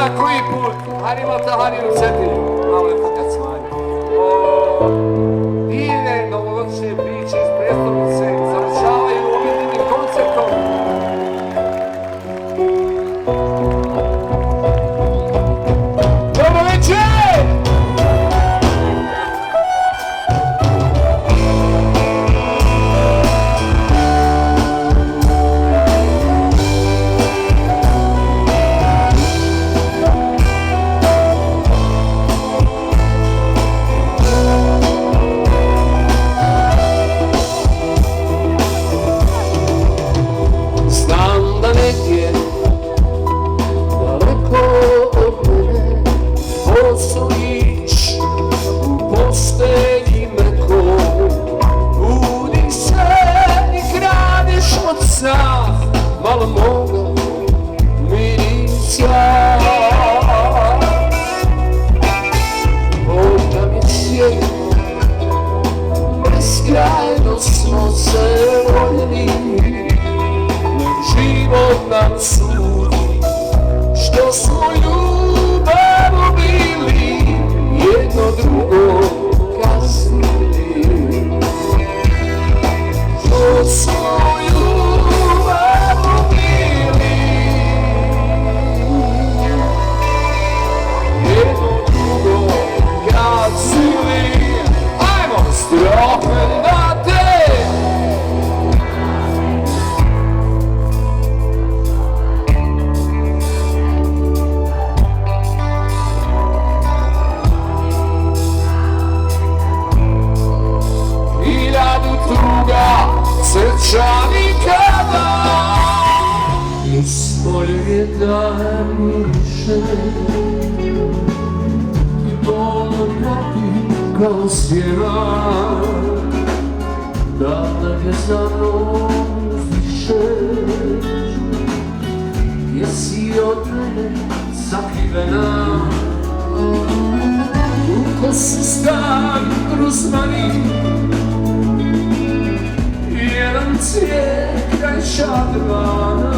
zna koji put, harimo ta hariju Cetinju, malo je fakat smanji. Divne novogodišnje priče iz Prijestonice završavaju ovim koncertom. Dobro večer! Malo moga mirisja, ovdje mi svijet, beskrajno smo se voljeli, na život nam sudi, što smo ljubavu bili, jedno drugo kasnili, što smo srčani kada ispolje daje miše i bolno prati kao sjena da me za mnom zvišeš jer si od mene sakrivena u kosu stan rusmani jedan cvijek kraj šadrvana